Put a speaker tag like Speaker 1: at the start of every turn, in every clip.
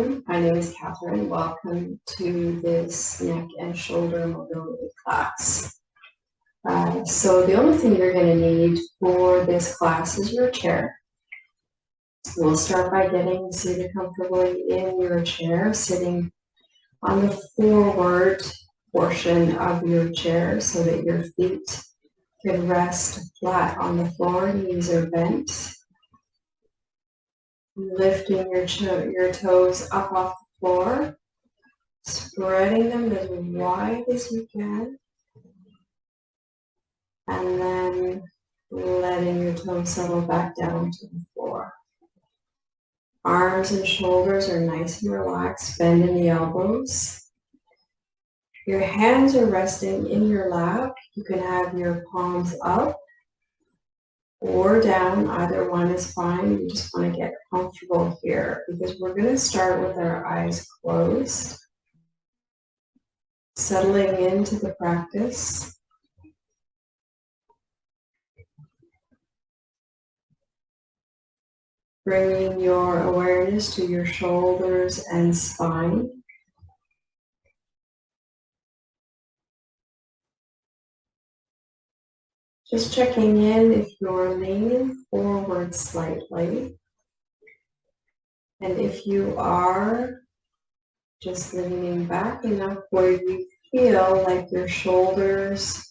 Speaker 1: everyone. My name is Catherine. Welcome to this neck and shoulder mobility class. So the only thing you're going to need for this class is your chair. We'll start by getting seated comfortably in your chair, sitting on the forward portion of your chair so that your feet can rest flat on the floor, knees are bent. Lifting your toes up off the floor, spreading them as wide as you can, and then letting your toes settle back down to the floor. Arms and shoulders are nice and relaxed, bending the elbows. Your hands are resting in your lap. You can have your palms up or down, either one is fine. You just want to get comfortable here because we're going to start with our eyes closed, settling into the practice. Bringing your awareness to your shoulders and spine. Just checking in if you're leaning forward slightly. And if you are, just leaning back enough where you feel like your shoulders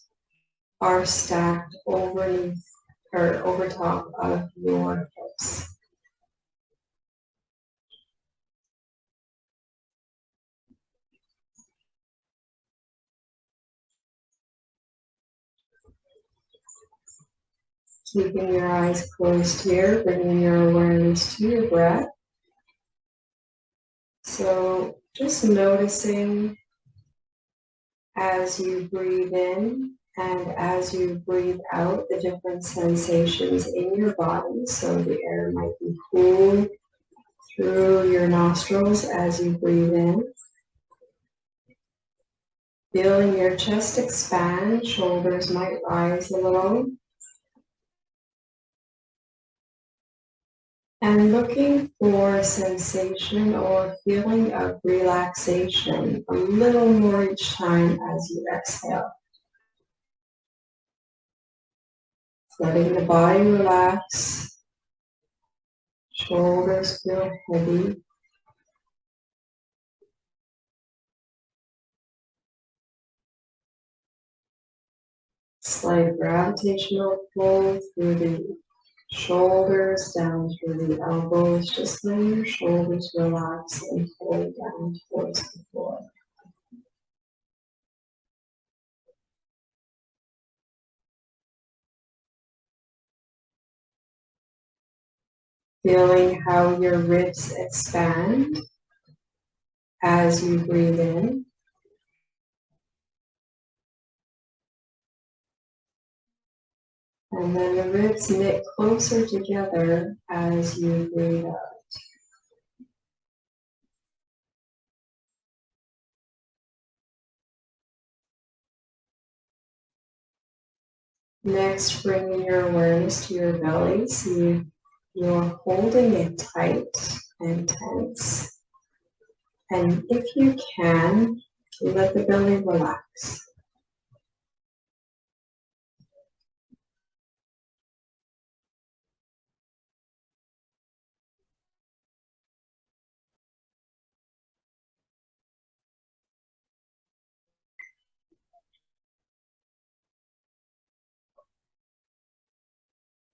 Speaker 1: are stacked overneath or over top of your hips. Keeping your eyes closed here, bringing your awareness to your breath. So just noticing as you breathe in and as you breathe out the different sensations in your body. So the air might be cool through your nostrils as you breathe in. Feeling your chest expand, shoulders might rise a little. And looking for sensation or feeling of relaxation a little more each time as you exhale. Letting the body relax, shoulders feel heavy. Slight gravitational pull through the shoulders, down through the elbows, just letting your shoulders relax and pull down towards the floor. Feeling how your ribs expand as you breathe in. And then the ribs knit closer together as you breathe out. Next, bringing your awareness to your belly. See you're holding it tight and tense. And if you can, let the belly relax.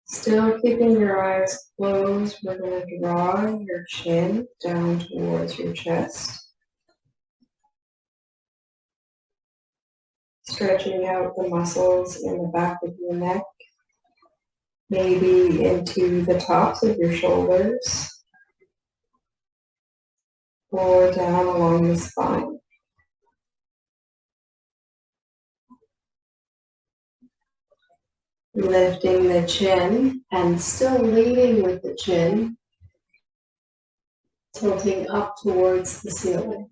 Speaker 1: Still keeping your eyes closed, we're going to draw your chin down towards your chest. Stretching out the muscles in the back of your neck, maybe into the tops of your shoulders, or down along the spine. Lifting the chin and still leading with the chin, tilting up towards the ceiling,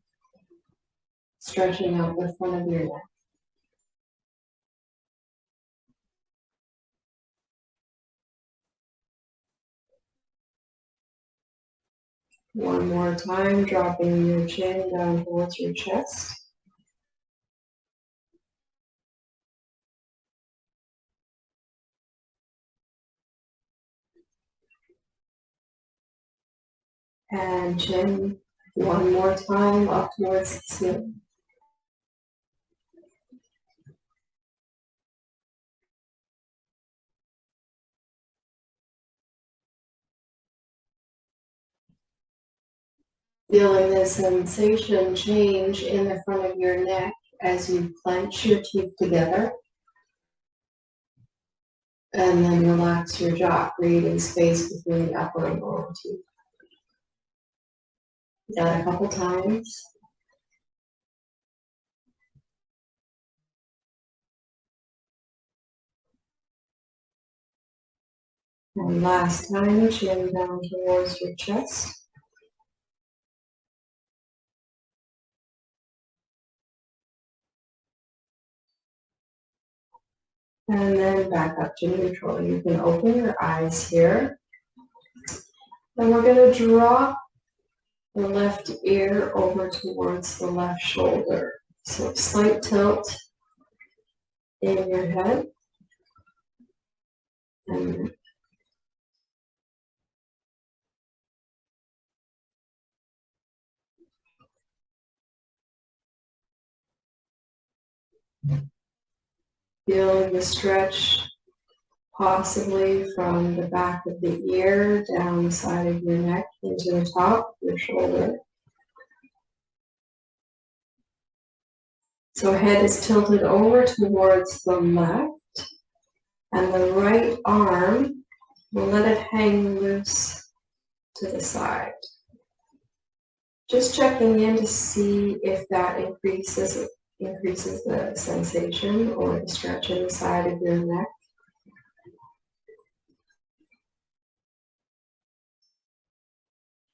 Speaker 1: stretching out the front of your neck. One more time, dropping your chin down towards your chest. And chin one more time up towards the ceiling. Feeling the sensation change in the front of your neck as you clench your teeth together. And then relax your jaw, creating space between the upper and lower teeth. That a couple times. And last time, chin down towards your chest. And then back up to neutral. You can open your eyes here. And we're going to drop the left ear over towards the left shoulder. So slight tilt in your head. And feeling the stretch possibly from the back of the ear down the side of your neck into the top of your shoulder. So head is tilted over towards the left, and the right arm, we'll let it hang loose to the side. Just checking in to see if that increases the sensation or the stretch in the side of your neck.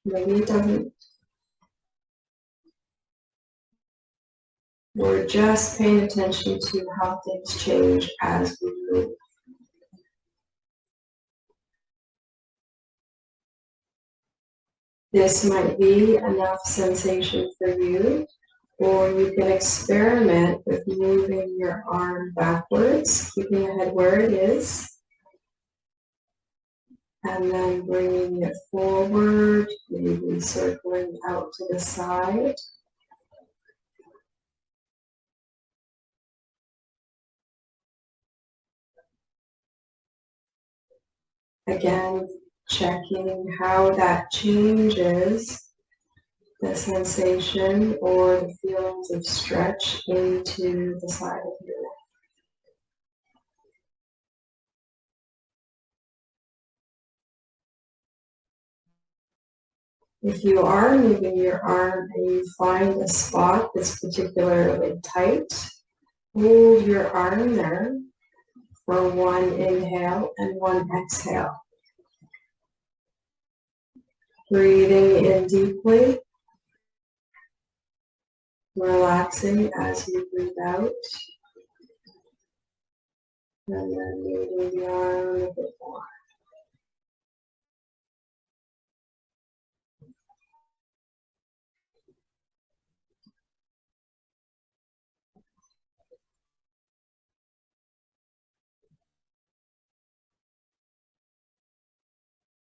Speaker 1: Maybe it doesn't. We're just paying attention to how things change as we move. This might be enough sensation for you, or you can experiment with moving your arm backwards, keeping your head where it is, and then bringing it forward, maybe circling out to the side. Again, checking how that changes the sensation or the feelings of stretch into the side of your neck. If you are moving your arm and you find a spot that's particularly tight, hold your arm there for one inhale and one exhale. Breathing in deeply, relaxing as you breathe out, and then moving the arm a bit more.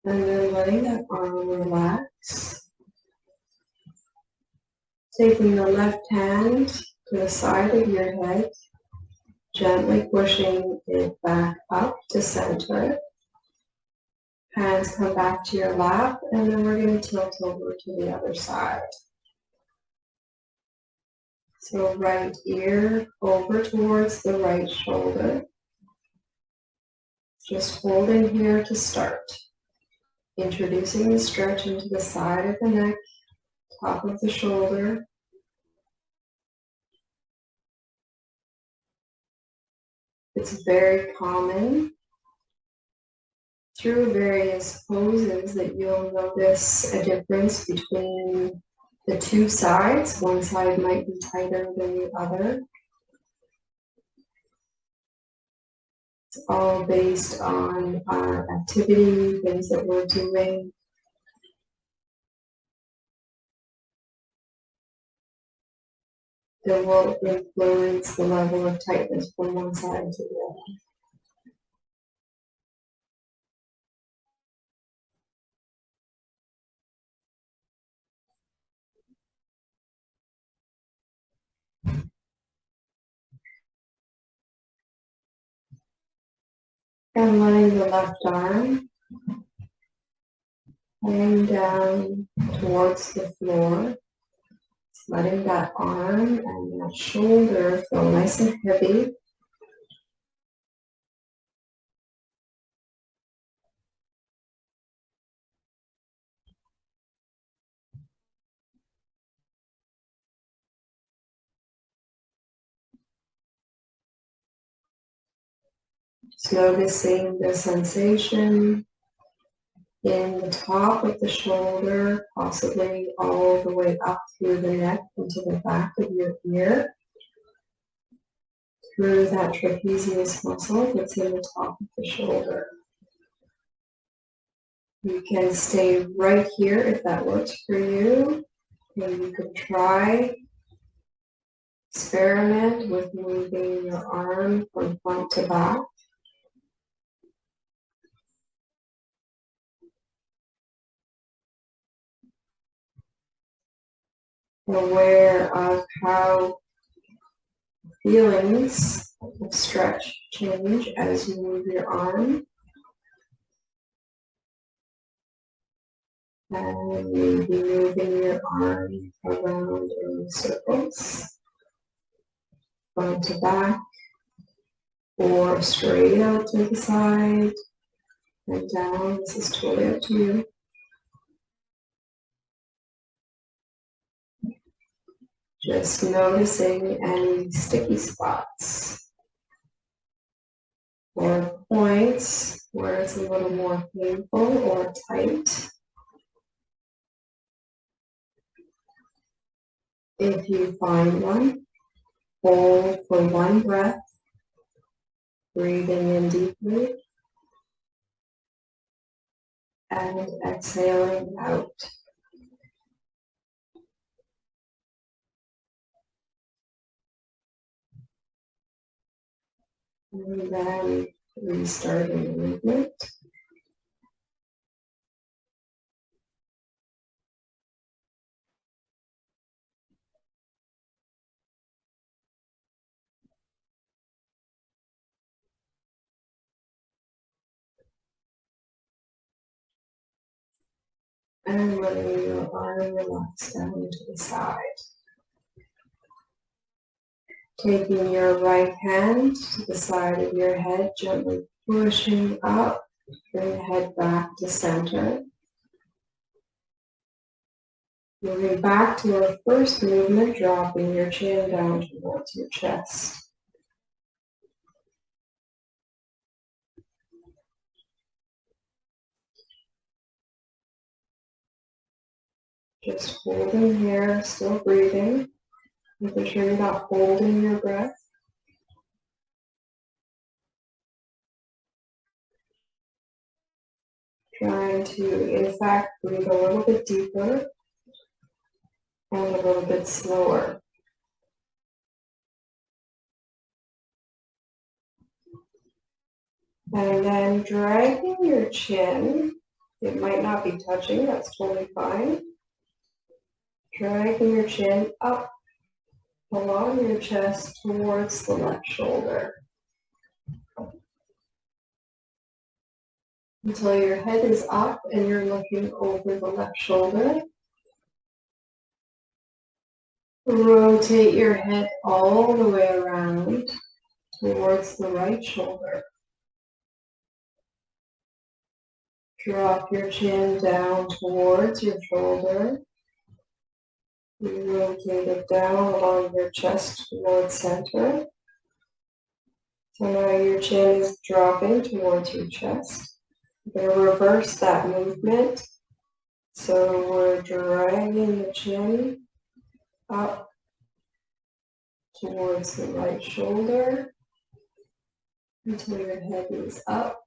Speaker 1: And then letting that arm relax. Taking the left hand to the side of your head, gently pushing it back up to center. Hands come back to your lap, and then we're going to tilt over to the other side. So right ear over towards the right shoulder. Just holding here to start. Introducing the stretch into the side of the neck, top of the shoulder. It's very common through various poses that you'll notice a difference between the two sides. One side might be tighter than the other. It's all based on our activity, things that we're doing. that will influence the level of tightness from one side to the other. And letting the left arm hang down towards the floor, letting that arm and that shoulder feel nice and heavy. Just noticing the sensation in the top of the shoulder, possibly all the way up through the neck into the back of your ear, through that trapezius muscle that's in the top of the shoulder. You can stay right here if that works for you. And you could try, experiment with moving your arm from front to back. Aware of how feelings of stretch change as you move your arm. And maybe moving your arm around in circles, front to back, or straight out to the side and down. This is totally up to you. Just noticing any sticky spots or points where it's a little more painful or tight. If you find one, hold for one breath, breathing in deeply and exhaling out. And then restarting the movement. And letting your arm relax down to the side. Taking your right hand to the side of your head, gently pushing up, bring the head back to center. Moving back to our first movement, dropping your chin down towards your chest. Just holding here, still breathing, making sure you're not holding your breath. Trying to, in fact, breathe a little bit deeper and a little bit slower. And then dragging your chin, it might not be touching, that's totally fine. Dragging your chin up along your chest towards the left shoulder. Until your head is up and you're looking over the left shoulder. Rotate your head all the way around towards the right shoulder. Drop your chin down towards your shoulder. Rotate it down along your chest towards center. So now your chin is dropping towards your chest. We're going to reverse that movement. So we're dragging the chin up towards the right shoulder until your head is up.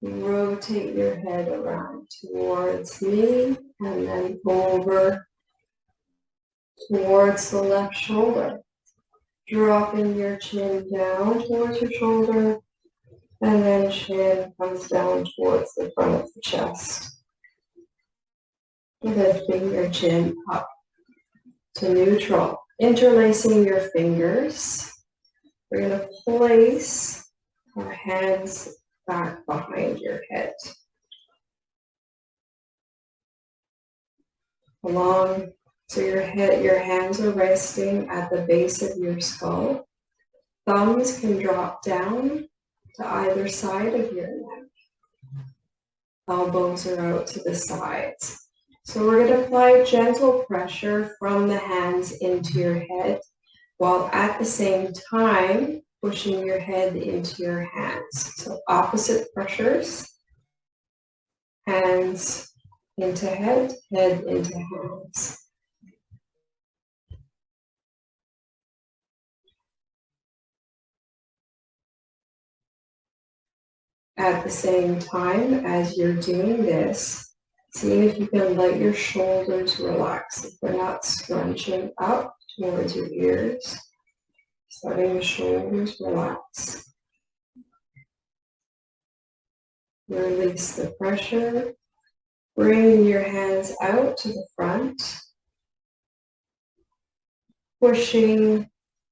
Speaker 1: Rotate your head around towards me and then over towards the left shoulder. Dropping your chin down towards your shoulder, and then chin comes down towards the front of the chest. Lifting your chin up to neutral. Interlacing your fingers. We're going to place our hands back behind your head. So your hands are resting at the base of your skull. Thumbs can drop down to either side of your neck. Elbows are out to the sides. So we're going to apply gentle pressure from the hands into your head, while at the same time pushing your head into your hands. So opposite pressures, hands into head, head into hands. At the same time as you're doing this, see if you can let your shoulders relax. If they're not scrunching up towards your ears, just letting the shoulders relax. Release the pressure. Bring your hands out to the front. Pushing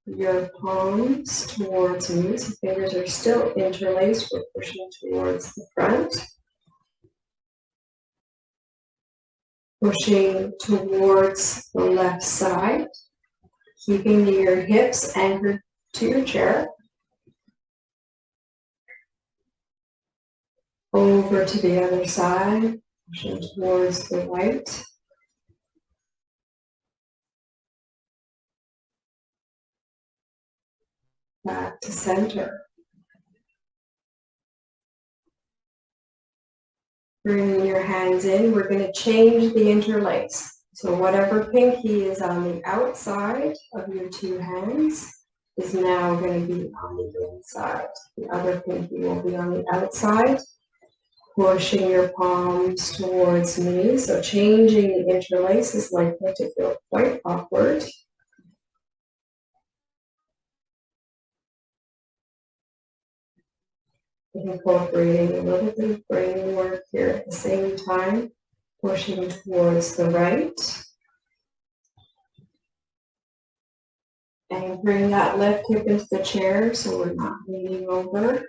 Speaker 1: your palms towards me. So fingers are still interlaced. We're pushing towards the front. Pushing towards the left side. Keeping your hips anchored to your chair. Over to the other side. Pushing towards the right. Back to center. Bringing your hands in, we're going to change the interlace. So whatever pinky is on the outside of your two hands is now going to be on the inside. The other pinky will be on the outside. Pushing your palms towards me. So changing the interlace is likely to feel quite awkward. Incorporating a little bit of brain work here at the same time, pushing towards the right. And bring that left hip into the chair so we're not leaning over.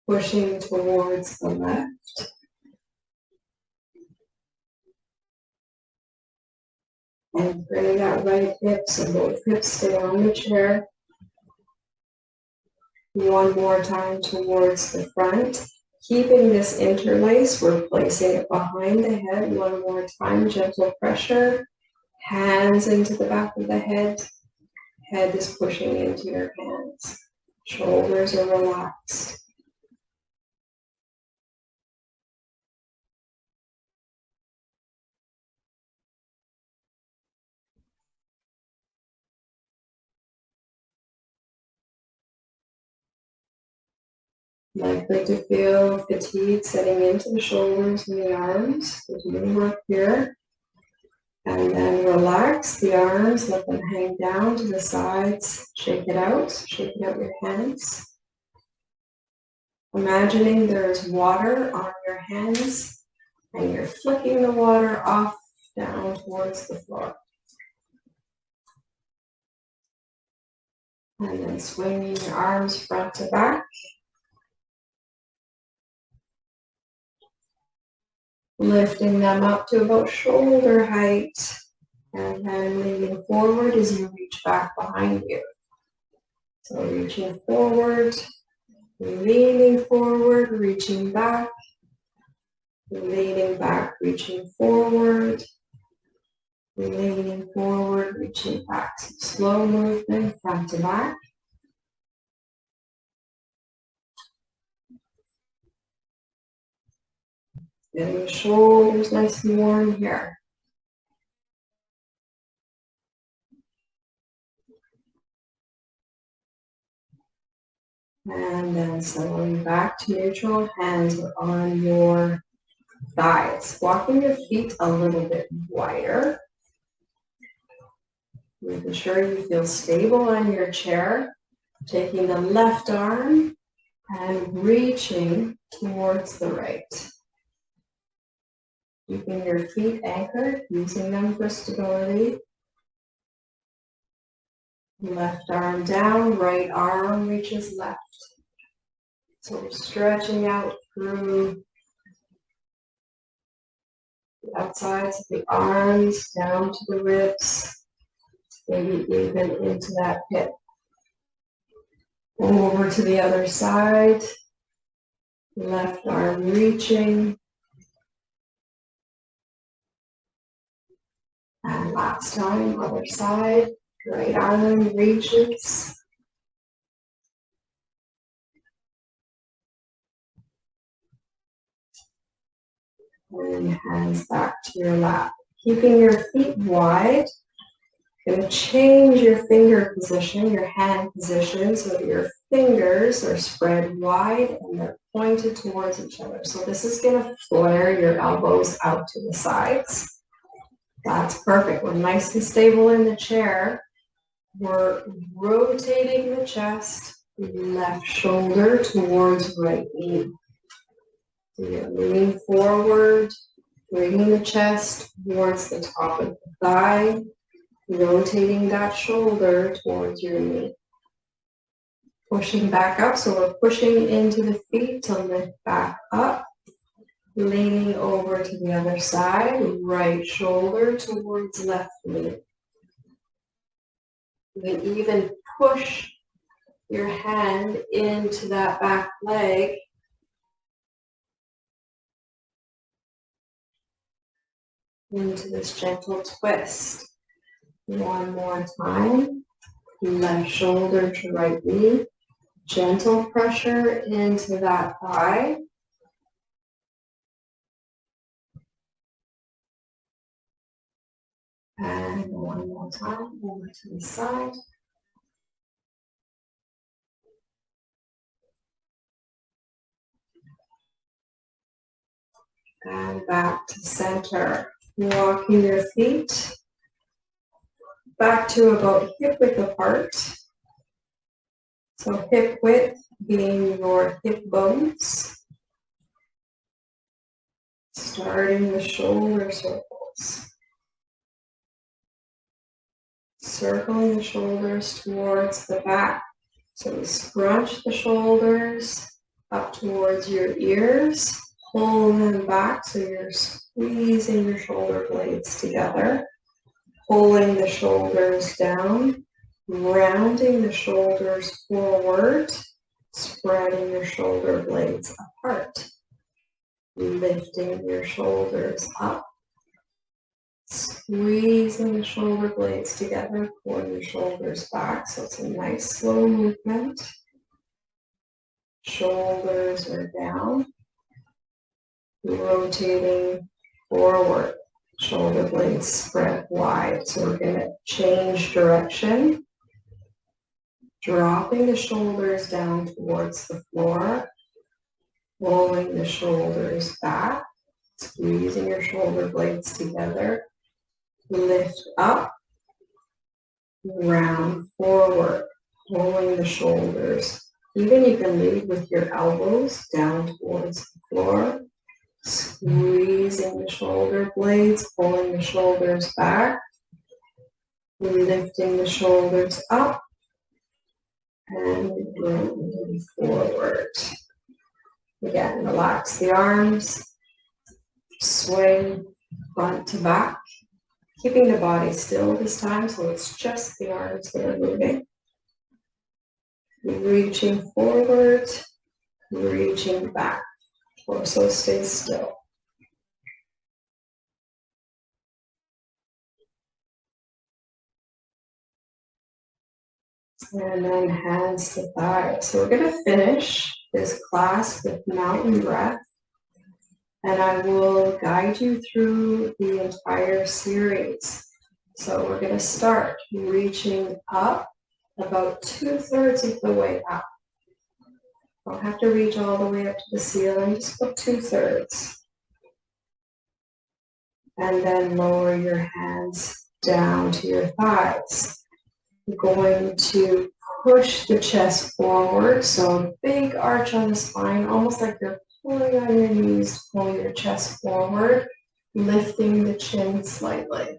Speaker 1: Pushing towards the left. And bring that right hip so both hips stay on the chair. One more time towards the front. Keeping this interlace, we're placing it behind the head. One more time, gentle pressure. Hands into the back of the head. Head is pushing into your hands. Shoulders are relaxed. Likely to feel fatigue setting into the shoulders and the arms. We're doing work here. And then relax the arms, let them hang down to the sides. Shake it out your hands. Imagining there's water on your hands and you're flicking the water off down towards the floor. And then swinging your arms front to back. Lifting them up to about shoulder height, and then leaning forward as you reach back behind you. So reaching forward, leaning forward, reaching back, leaning back, reaching forward, leaning forward, reaching back. So slow movement, front to back. Getting the shoulders nice and warm here. And then settling back to neutral, hands are on your thighs. Walking your feet a little bit wider. Making sure you feel stable on your chair. Taking the left arm and reaching towards the right. Keeping your feet anchored, using them for stability. Left arm down, right arm reaches left. So we're stretching out through the outsides of the arms, down to the ribs, maybe even into that hip. Over to the other side, left arm reaching. And last time, other side, right arm reaches. And hands back to your lap. Keeping your feet wide. Going to change your finger position, your hand position, so that your fingers are spread wide and they're pointed towards each other. So this is going to flare your elbows out to the sides. That's perfect. We're nice and stable in the chair. We're rotating the chest, left shoulder towards right knee. So you're leaning forward, bringing the chest towards the top of the thigh, rotating that shoulder towards your knee. Pushing back up, so we're pushing into the feet to lift back up. Leaning over to the other side, right shoulder towards left knee. You can even push your hand into that back leg. Into this gentle twist. One more time. Left shoulder to right knee. Gentle pressure into that thigh. And one more time, over to the side. And back to center. Walking your feet back to about hip width apart. So hip width being your hip bones. Starting the shoulder circles. Circling the shoulders towards the back. So we scrunch the shoulders up towards your ears. Pull them back so you're squeezing your shoulder blades together. Pulling the shoulders down. Rounding the shoulders forward. Spreading your shoulder blades apart. Lifting your shoulders up. Squeezing the shoulder blades together, pulling your shoulders back, so it's a nice slow movement. Shoulders are down. Rotating forward. Shoulder blades spread wide. So we're going to change direction. Dropping the shoulders down towards the floor. Pulling the shoulders back. Squeezing your shoulder blades together. Lift up, round forward, pulling the shoulders. Even you can lead with your elbows down towards the floor, squeezing the shoulder blades, pulling the shoulders back, lifting the shoulders up, and rolling forward. Again, relax the arms, swing front to back. Keeping the body still this time, so it's just the arms that are moving. Reaching forward, reaching back. Torso stays still. And then hands to thighs. So we're going to finish this class with mountain breath. And I will guide you through the entire series. So we're going to start reaching up about 2/3 of the way up. Don't have to reach all the way up to the ceiling, just about 2/3. And then lower your hands down to your thighs. You're going to push the chest forward, so a big arch on the spine, almost like you're pulling on your knees, pull your chest forward, lifting the chin slightly.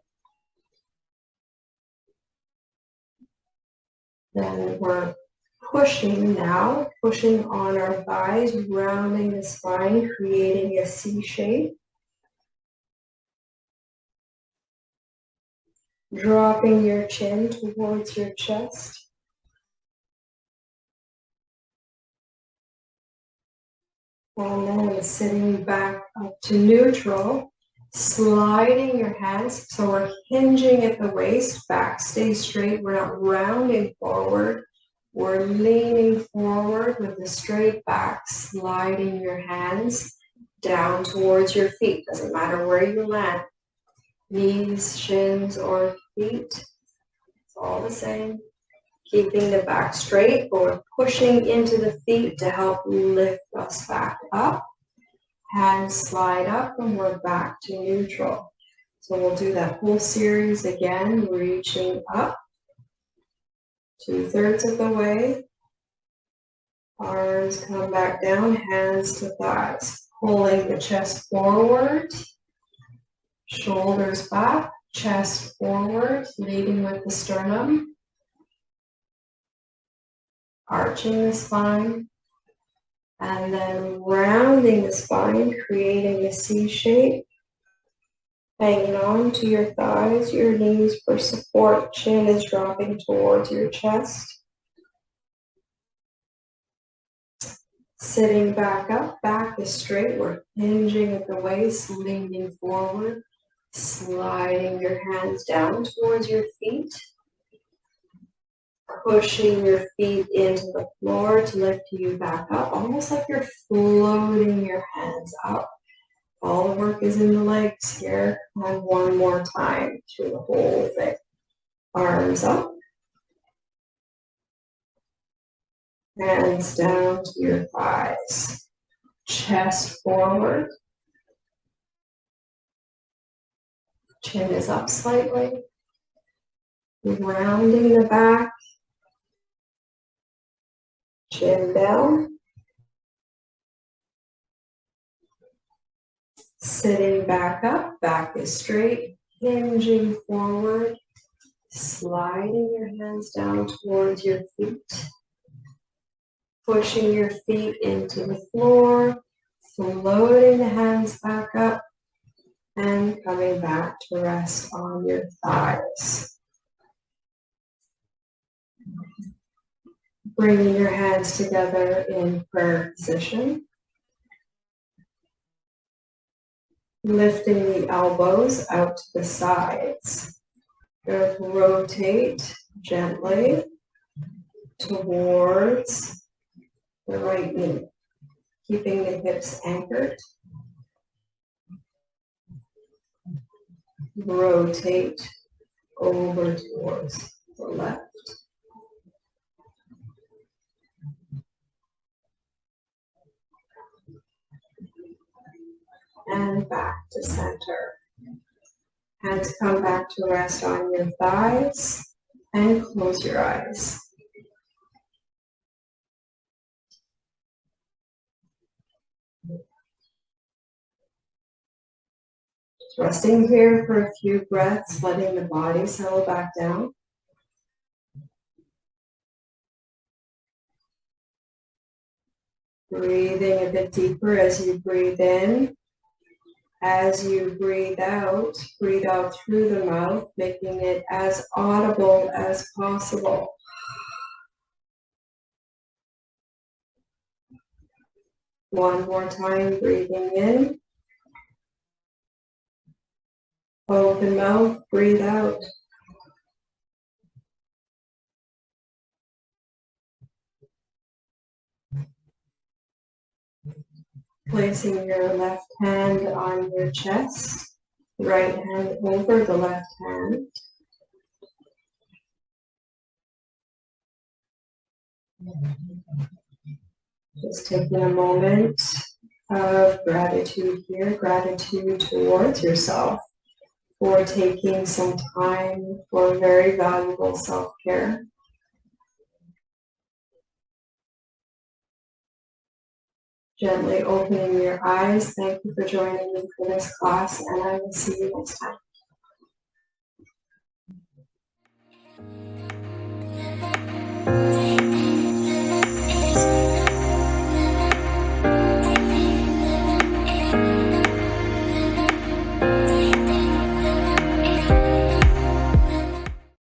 Speaker 1: Then we're pushing now, pushing on our thighs, rounding the spine, creating a C shape. Dropping your chin towards your chest. And then sitting back up to neutral, sliding your hands. So we're hinging at the waist, back stays straight. We're not rounding forward. We're leaning forward with a straight back, sliding your hands down towards your feet. Doesn't matter where you land. Knees, shins, or feet. It's all the same. Keeping the back straight, but we're pushing into the feet to help lift us back up. Hands slide up and we're back to neutral. So we'll do that whole series again, reaching up 2/3 of the way. Arms come back down, hands to thighs. Pulling the chest forward, shoulders back, chest forward, leading with the sternum. Arching the spine, and then rounding the spine, creating a C shape, hanging on to your thighs, your knees for support, chin is dropping towards your chest. Sitting back up, back is straight, we're hinging at the waist, leaning forward, sliding your hands down towards your feet. Pushing your feet into the floor to lift you back up, almost like you're floating your hands up. All the work is in the legs here. And one more time through the whole thing. Arms up. Hands down to your thighs. Chest forward. Chin is up slightly. Rounding the back. Chin down. Sitting back up, back is straight, hinging forward, sliding your hands down towards your feet, pushing your feet into the floor, floating the hands back up, and coming back to rest on your thighs. Bringing your hands together in prayer position. Lifting the elbows out to the sides. Rotate gently towards the right knee. Keeping the hips anchored. Rotate over towards the left. And back to center. Hands come back to rest on your thighs and close your eyes. Just resting here for a few breaths, letting the body settle back down. Breathing a bit deeper as you breathe in. As you breathe out through the mouth, making it as audible as possible. One more time, breathing in. Open mouth, breathe out. Placing your left hand on your chest, right hand over the left hand. Just taking a moment of gratitude here, gratitude towards yourself for taking some time for very valuable self-care. Gently opening your eyes. Thank you for joining me for this class, and I will see you next time.